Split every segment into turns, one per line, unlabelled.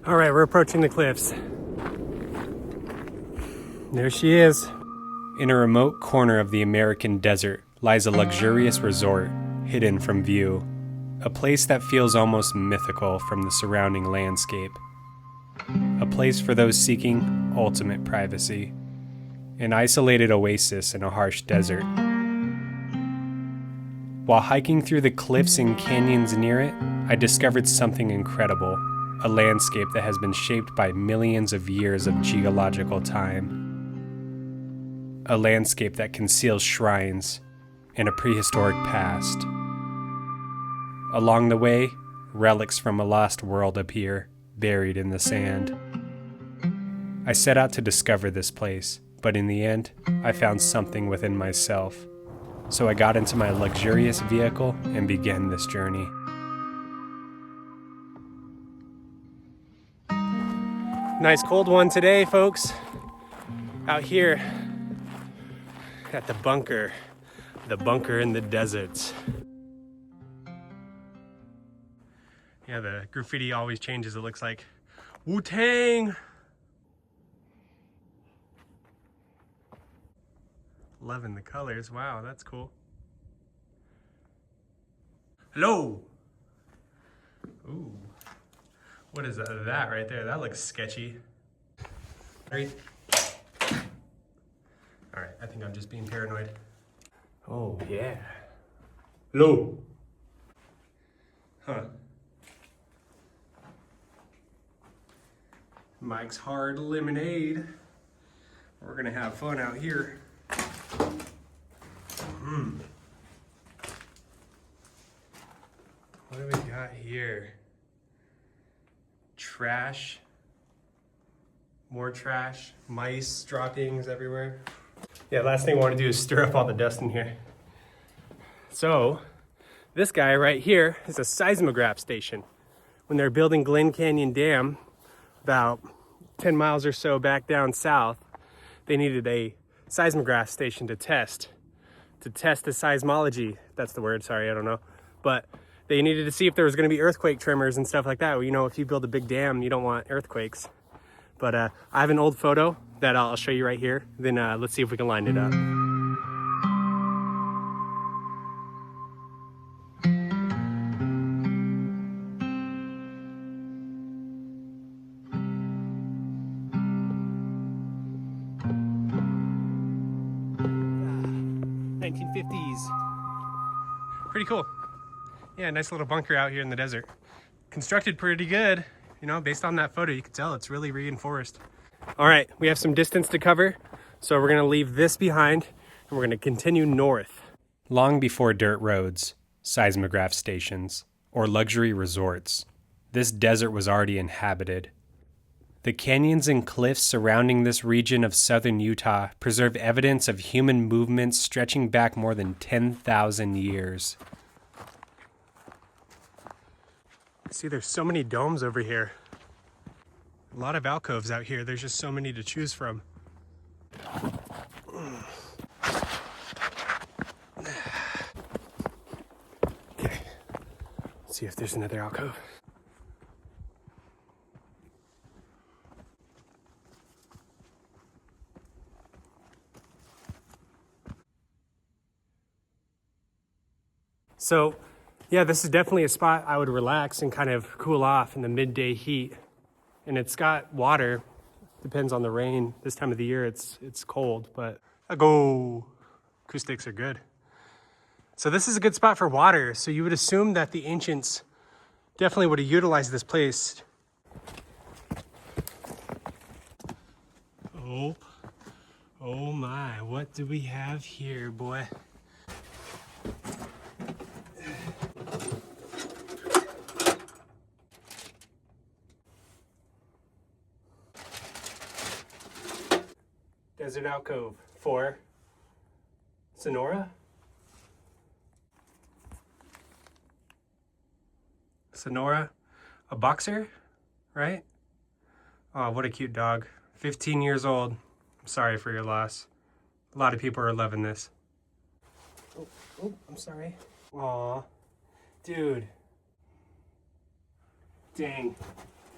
All right, we're approaching the cliffs. There she is. In a remote corner of the American desert lies a luxurious resort, hidden from view. A place that feels almost mythical from the surrounding landscape. A place for those seeking ultimate privacy. An isolated oasis in a harsh desert. While hiking through the cliffs and canyons near it, I discovered something incredible. A landscape that has been shaped by millions of years of geological time. A landscape that conceals shrines and a prehistoric past. Along the way, relics from a lost world appear, buried in the sand. I set out to discover this place, but in the end, I found something within myself. So I got into my luxurious vehicle and began this journey. Nice cold one today, folks. Out here at the bunker in the desert. Yeah, the graffiti always changes. It looks like Wu-Tang. Loving the colors. Wow, that's cool. Hello. Ooh. What is that right there? That looks sketchy. All right, I think I'm just being paranoid. Oh, yeah. Hello. Huh. Mike's Hard Lemonade. We're gonna have fun out here. What do we got here? Trash. More trash. Mice droppings everywhere. Yeah, last thing I want to do is stir up all the dust in here. So, this guy right here is a seismograph station. When they're building Glen Canyon Dam, about 10 miles or so back down south, they needed a seismograph station to test the seismology. That's the word, sorry, I don't know. But they needed to see if there was gonna be earthquake tremors and stuff like that. Well, you know, if you build a big dam, you don't want earthquakes. But I have an old photo that I'll show you right here. Then let's see if we can line it up. Ah, 1950s. Pretty cool. Yeah, nice little bunker out here in the desert. Constructed pretty good. You know, based on that photo, you can tell it's really reinforced. All right, we have some distance to cover, so we're gonna leave this behind and we're gonna continue north. Long before dirt roads, seismograph stations, or luxury resorts, this desert was already inhabited. The canyons and cliffs surrounding this region of southern Utah preserve evidence of human movements stretching back more than 10,000 years. See, there's so many domes over here. A lot of alcoves out here. There's just so many to choose from. Okay, let's see if there's another alcove. So, yeah, this is definitely a spot I would relax and kind of cool off in the midday heat. And it's got water, depends on the rain. This time of the year, it's cold, but acoustics are good. So this is a good spot for water. So you would assume that the ancients definitely would have utilized this place. Oh my, what do we have here, boy? Desert alcove for Sonora? Sonora, a boxer, right? Oh, what a cute dog. 15 years old. I'm sorry for your loss. A lot of people are loving this. Oh, I'm sorry. Aw, dude. Dang.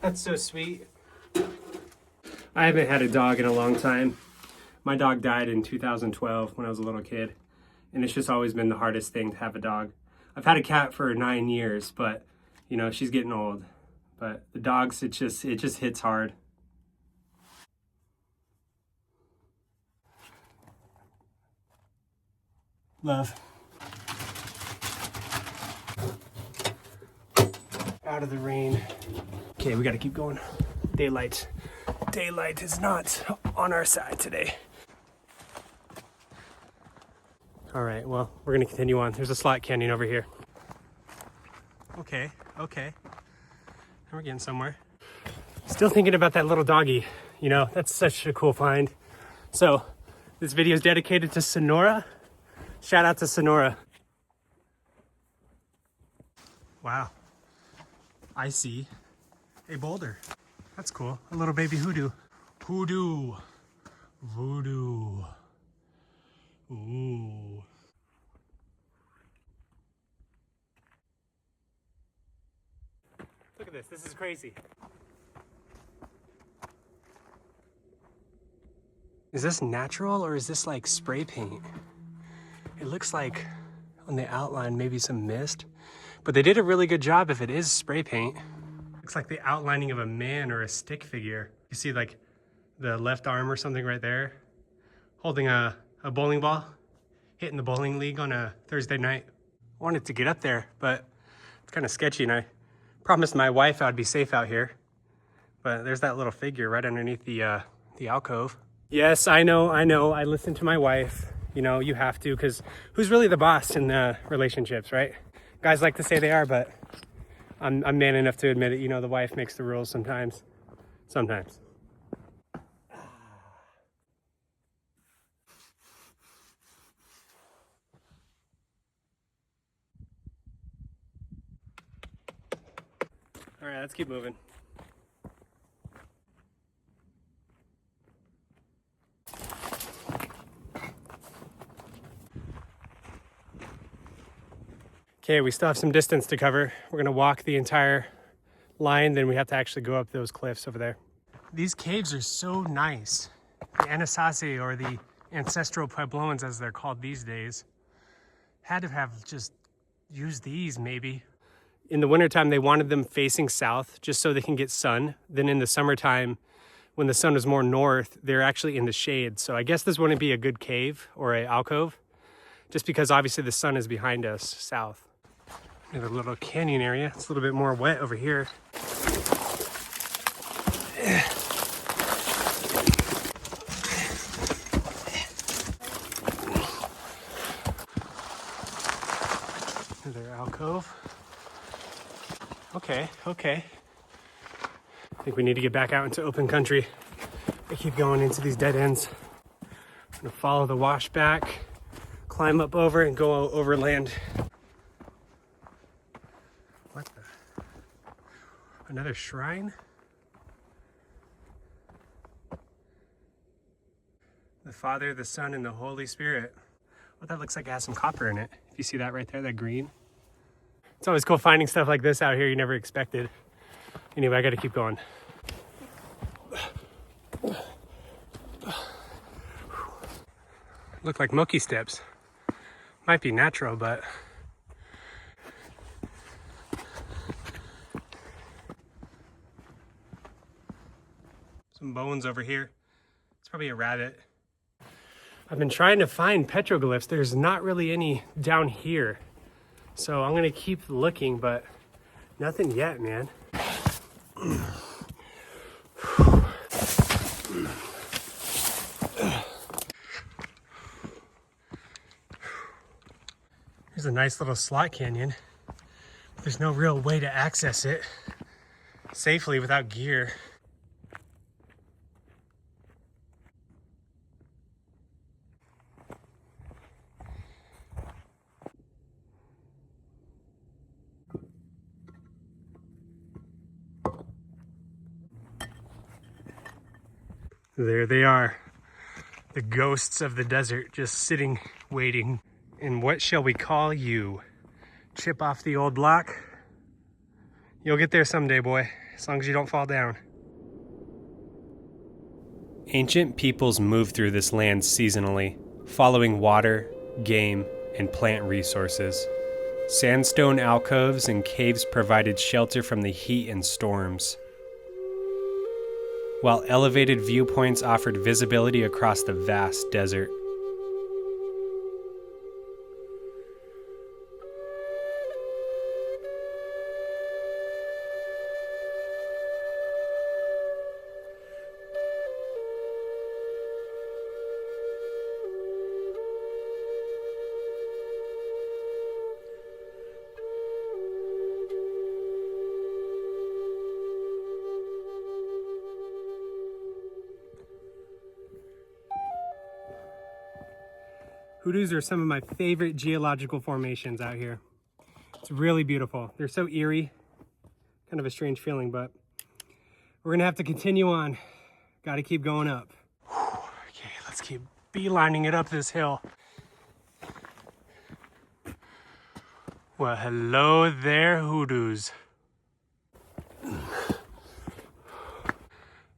That's so sweet. I haven't had a dog in a long time. My dog died in 2012 when I was a little kid, and it's just always been the hardest thing to have a dog. I've had a cat for 9 years, but you know, she's getting old. But the dogs, it just hits hard. Love. Out of the rain. Okay, we gotta keep going. Daylight is not on our side today. All right, well, we're gonna continue on. There's a slot canyon over here. Okay. We're getting somewhere. Still thinking about that little doggy. You know, that's such a cool find. So, this video is dedicated to Sonora. Shout out to Sonora. Wow. I see a boulder. That's cool. A little baby hoodoo. Voodoo. Ooh. Look at this. This is crazy. Is this natural or is this like spray paint? It looks like on the outline maybe some mist, but they did a really good job if it is spray paint. Looks like the outlining of a man or a stick figure. You see like the left arm or something right there, holding a bowling ball, hitting the bowling league on a Thursday night. I wanted to get up there, but it's kind of sketchy, and I promised my wife I'd be safe out here. But there's that little figure right underneath the alcove. Yes, I know. I listen to my wife. You know, you have to, because who's really the boss in relationships, right? Guys like to say they are, but I'm man enough to admit it. You know, the wife makes the rules sometimes. Sometimes. All right, let's keep moving. Okay, we still have some distance to cover. We're gonna walk the entire line, then we have to actually go up those cliffs over there. These caves are so nice. The Anasazi, or the ancestral Puebloans as they're called these days, had to have just used these maybe. In the wintertime, they wanted them facing south just so they can get sun. Then in the summertime, when the sun was more north, they're actually in the shade. So I guess this wouldn't be a good cave or an alcove, just because obviously the sun is behind us south. Another little canyon area. It's a little bit more wet over here. Another alcove. Okay. I think we need to get back out into open country. I keep going into these dead ends. I'm gonna follow the wash back, climb up over and go overland. What the? Another shrine? The Father, the Son, and the Holy Spirit. Well, that looks like it has some copper in it. If you see that right there, that green. It's always cool finding stuff like this out here you never expected. Anyway, I gotta keep going. Look like monkey steps. Might be natural, but some bones over here. It's probably a rabbit. I've been trying to find petroglyphs. There's not really any down here. So I'm gonna keep looking, but nothing yet, man. Here's a nice little slot canyon. There's no real way to access it safely without gear. There they are, the ghosts of the desert, just sitting, waiting. And what shall we call you? Chip off the old block? You'll get there someday, boy, as long as you don't fall down. Ancient peoples moved through this land seasonally, following water, game, and plant resources. Sandstone alcoves and caves provided shelter from the heat and storms, while elevated viewpoints offered visibility across the vast desert. Hoodoos are some of my favorite geological formations out here. It's really beautiful. They're so eerie, kind of a strange feeling, but we're gonna have to continue on. Gotta keep going up. Okay, let's keep beelining it up this hill. Well, hello there, hoodoos.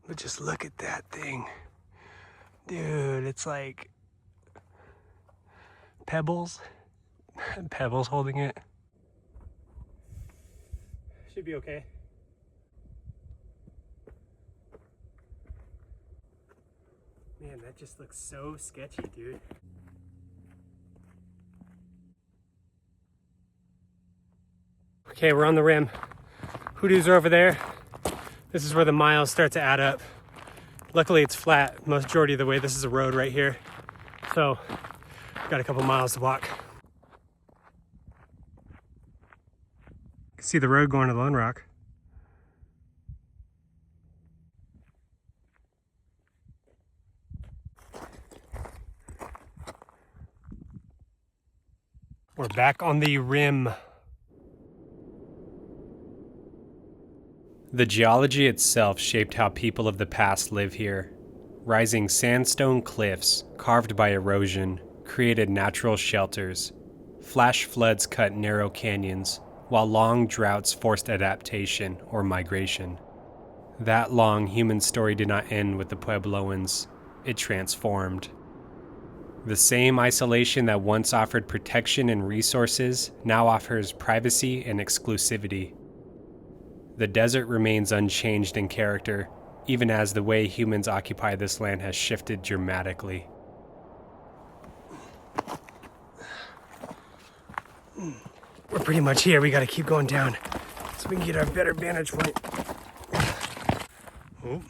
But just look at that thing. Dude, it's like pebbles. Pebbles holding it. Should be okay. Man, that just looks so sketchy, dude. Okay, we're on the rim. Hoodoos are over there. This is where the miles start to add up. Luckily it's flat majority of the way. This is a road right here. So, got a couple miles to walk. You can see the road going to Lone Rock. We're back on the rim. The geology itself shaped how people of the past live here. Rising sandstone cliffs, carved by erosion, created natural shelters. Flash floods cut narrow canyons, while long droughts forced adaptation or migration. That long human story did not end with the Puebloans. It transformed. The same isolation that once offered protection and resources now offers privacy and exclusivity. The desert remains unchanged in character, even as the way humans occupy this land has shifted dramatically. We're pretty much here. We gotta keep going down so we can get a better vantage point. Oh,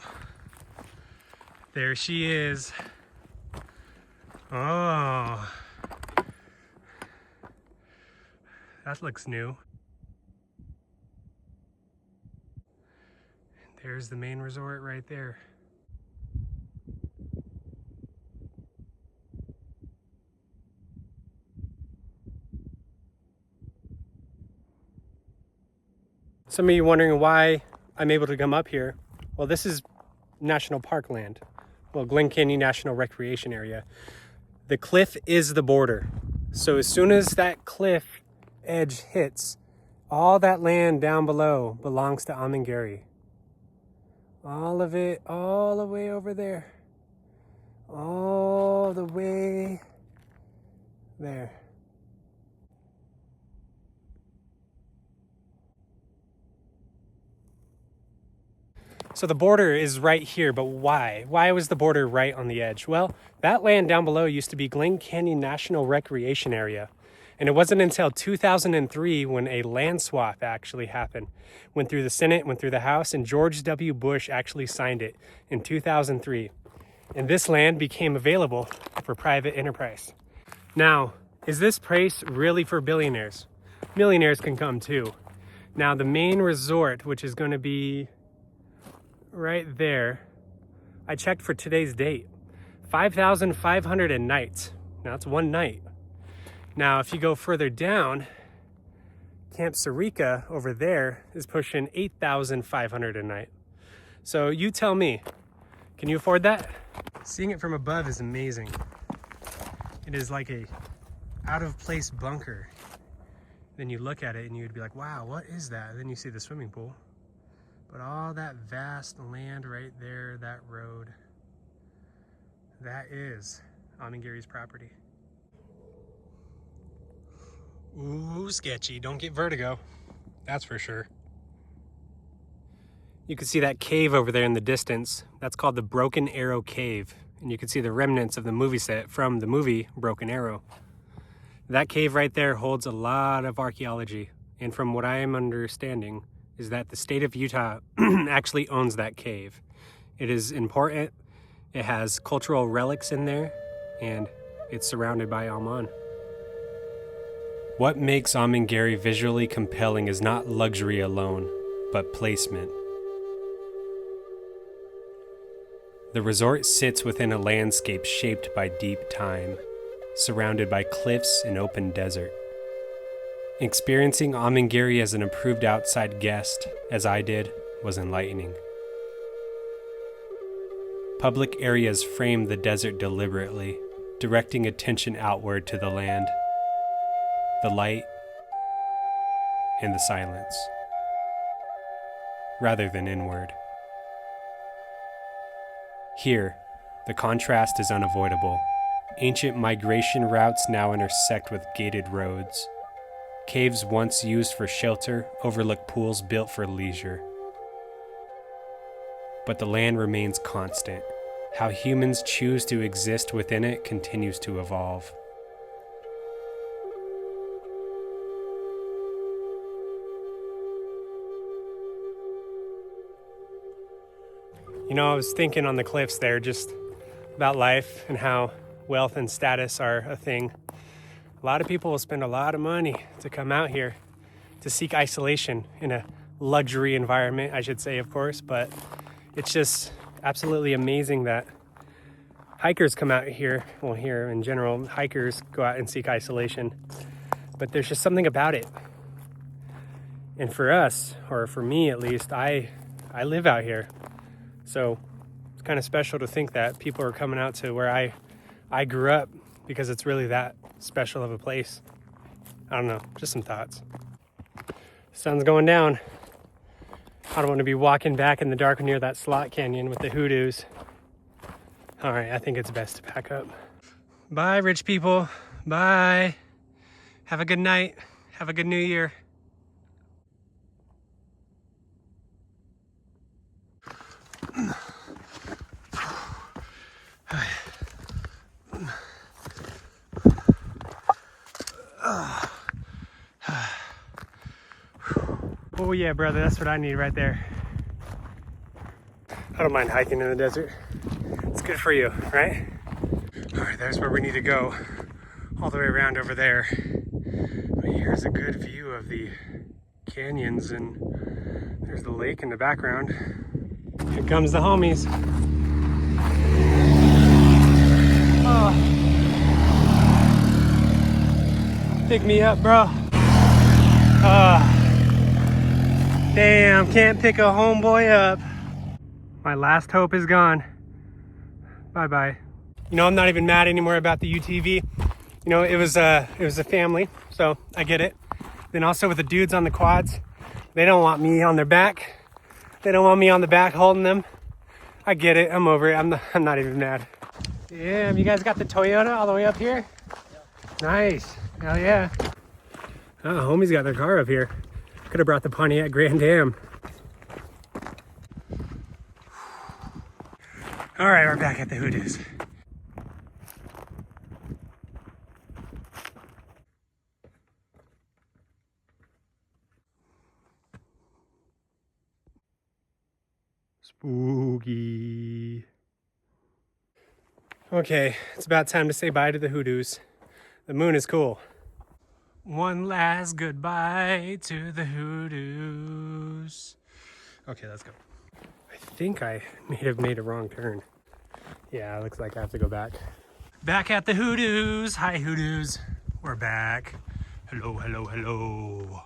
there she is. Oh, that looks new. There's the main resort right there. Some of you wondering why I'm able to come up here. Well, this is national park land. Well, Glen Canyon National Recreation Area. The cliff is the border. So as soon as that cliff edge hits, all that land down below belongs to Amangiri. All of it, all the way over there. All the way there. So the border is right here, but why? Why was the border right on the edge? Well, that land down below used to be Glen Canyon National Recreation Area. And it wasn't until 2003 when a land swap actually happened. Went through the Senate, went through the House, and George W. Bush actually signed it in 2003. And this land became available for private enterprise. Now, is this place really for billionaires? Millionaires can come too. Now, the main resort, which is going to be right there, I checked for today's date, 5,500 a night. Now, it's one night. Now, if you go further down, Camp Sarika over there is pushing 8,500 a night. So you tell me, can you afford that? Seeing it from above is amazing. It is like a out-of-place bunker. then you look at it and you'd be like, wow, what is that? And then you see the swimming pool. But all that vast land right there, that road, that is Amangiri's property. Ooh, sketchy. Don't get vertigo. That's for sure. You can see that cave over there in the distance. That's called the Broken Arrow Cave. And you can see the remnants of the movie set from the movie Broken Arrow. That cave right there holds a lot of archaeology. And from what I am understanding, is that the state of Utah actually owns that cave. It is important. It has cultural relics in there, and it's surrounded by Aman. What makes Amangiri visually compelling is not luxury alone, but placement. The resort sits within a landscape shaped by deep time, surrounded by cliffs and open desert. Experiencing Amangiri as an approved outside guest, as I did, was enlightening. Public areas frame the desert deliberately, directing attention outward to the land, the light, and the silence, rather than inward. Here, the contrast is unavoidable. Ancient migration routes now intersect with gated roads. Caves once used for shelter overlook pools built for leisure. But the land remains constant. How humans choose to exist within it continues to evolve. You know, I was thinking on the cliffs there just about life and how wealth and status are a thing. A lot of people will spend a lot of money to come out here to seek isolation in a luxury environment, I should say, of course, but it's just absolutely amazing that hikers come out here. Well, here in general, hikers go out and seek isolation, but there's just something about it. And for us, or for me at least, I live out here. So it's kind of special to think that people are coming out to where I grew up, because it's really that special of a place. I don't know, just some thoughts. Sun's going down. I don't want to be walking back in the dark near that slot canyon with the hoodoos. All right, I think it's best to pack up. Bye, rich people. Bye. Have a good night. Have a good new year. Oh yeah, brother, that's what I need right there. I don't mind hiking in the desert. It's good for you, right? All right, there's where we need to go. All the way around over there. But here's a good view of the canyons, and there's the lake in the background. Here comes the homies. Oh. Pick me up, bro. Damn, can't pick a homeboy up. My last hope is gone. Bye-bye. You know, I'm not even mad anymore about the UTV. You know, it was a family, so I get it. Then also with the dudes on the quads, they don't want me on their back. They don't want me on the back holding them. I get it. I'm over it. I'm not even mad. Yeah, you guys got the Toyota all the way up here? Yeah. Nice. Hell yeah. Oh, homies got their car up here. Could have brought the Pontiac Grand Am. All right, we're back at the hoodoos. Spooky. Okay, it's about time to say bye to the hoodoos. The moon is cool. One last goodbye to the hoodoos. Okay, let's go. I think I may have made a wrong turn. Yeah, it looks like I have to go back. Back at the hoodoos. Hi, hoodoos. We're back. Hello, hello, hello.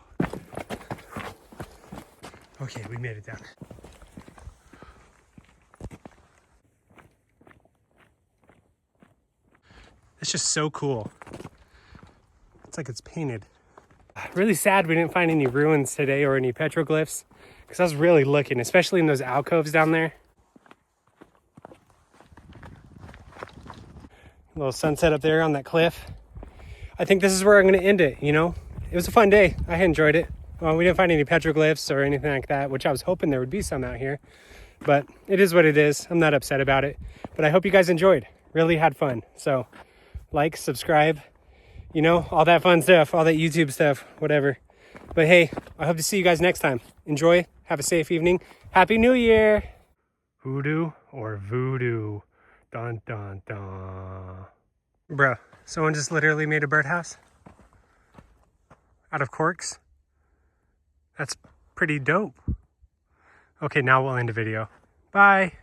Okay, we made it down. It's just so cool. It's like it's painted. really sad we didn't find any ruins today or any petroglyphs, because I was really looking, especially in those alcoves down there. A little sunset up there on that cliff. I think this is where I'm going to end it, you know? It was a fun day. I enjoyed it. We didn't find any petroglyphs or anything like that, which I was hoping there would be some out here. But it is what it is. I'm not upset about it. But I hope you guys enjoyed. Really had fun. So, like, subscribe, you know, all that fun stuff, all that YouTube stuff, whatever. But hey, I hope to see you guys next time. Enjoy. Have a safe evening. Happy New Year! Hoodoo or voodoo? Dun, dun, dun. Bruh, someone just literally made a birdhouse out of corks. That's pretty dope. Okay, now we'll end the video. Bye.